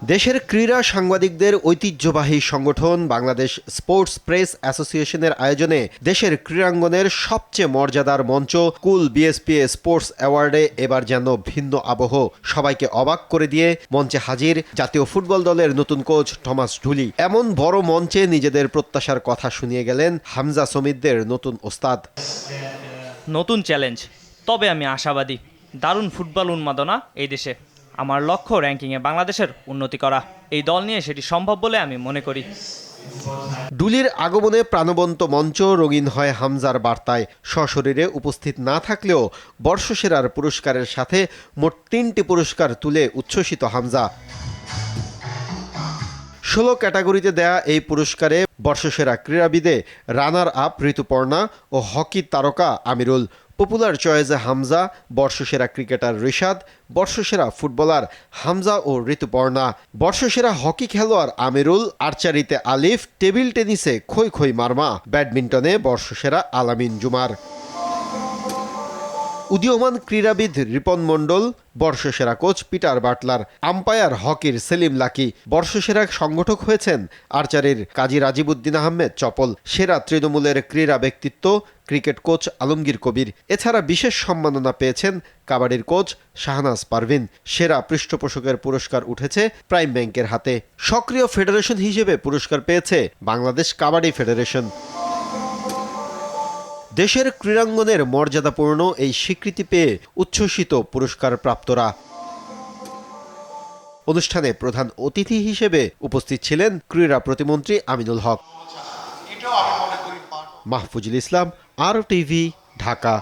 দেশের ক্রীড়া সাংবাদিকদের ঐতিহ্যবাহী সংগঠন বাংলাদেশ স্পোর্টস প্রেস অ্যাসোসিয়েশনের আয়োজনে দেশের ক্রীড়াঙ্গনের সবচেয়ে মর্যাদার মঞ্চ কুল বিএসপিএ স্পোর্টস অ্যাওয়ার্ডে এবার যেন ভিন্ন আবহ। সবাইকে অবাক করে দিয়ে মঞ্চে হাজির জাতীয় ফুটবল দলের নতুন কোচ টমাস ঢুলি। এমন বড় মঞ্চে নিজেদের প্রত্যাশার কথা শুনিয়ে গেলেন হামজা সমিতদের নতুন ওস্তাদ। নতুন চ্যালেঞ্জ, তবে আমি আশাবাদী। দারুণ ফুটবল উন্মাদনা এই দেশে। আমার লক্ষ্য র্যাঙ্কিংয়ে বাংলাদেশের উন্নতি করা। এই দল নিয়ে সেটি সম্ভব বলে আমি মনে করি। ডুলির আগমনে প্রাণবন্ত মঞ্চ রঙিন হয় হামজার বার্তায়। সশরীরে উপস্থিত না থাকলেও বর্ষসেরার পুরস্কারের সাথে মোট 3টি পুরস্কার তুলে উচ্ছ্বসিত হামজা। 16 ক্যাটাগরিতে দেয়া এই পুরস্কারে বর্ষসেরা ক্রীড়াবিদে রানার আপ ঋতুপর্ণা ও হকি তারকা আমিরুল, পপুলার চয়েসে হামজা, বর্ষসেরা ক্রিকেটার রিশাদ, বর্ষসেরা ফুটবলার হামজা ও ঋতুপর্ণা, বর্ষসেরা হকি খেলোয়াড় আমিরুল, আর্চারিতে আলিফ, টেবিল টেনিসে খই খই মারমা, ব্যাডমিন্টনে বর্ষসেরা আলামিন জুমার। উদীয়মান ক্রীড়াবিদ রিপন মণ্ডল, বর্ষসেরা কোচ পিটার বাটলার, আম্পায়ার হকির সেলিম লাকি, বর্ষসেরা সংগঠক হয়েছেন আর্চারির কাজী রাজিবউদ্দিন আহমেদ চপল, সেরা তৃণমূলের ক্রীড়া ব্যক্তিত্ব ক্রিকেট কোচ আলমগীর কবির। এছাড়া বিশেষ সম্মাননা পেয়েছেন কাবাডির কোচ শাহনাজ পারভিন। সেরা পৃষ্ঠপোষকের পুরস্কার উঠেছে প্রাইম ব্যাংকের হাতে। সক্রিয় ফেডারেশন হিসেবে পুরস্কার পেয়েছে বাংলাদেশ কাবাডি ফেডারেশন। দেশের ক্রীড়াঙ্গনের মর্যাদাপূর্ণ এই স্বীকৃতি পেয়ে উচ্ছ্বসিত পুরস্কার প্রাপ্তরা। অনুষ্ঠানে প্রধান অতিথি হিসেবে উপস্থিত ছিলেন ক্রীড়া প্রতিমন্ত্রী আমিনুল হক। মাহফুজুল ইসলাম, RTV, ঢাকা।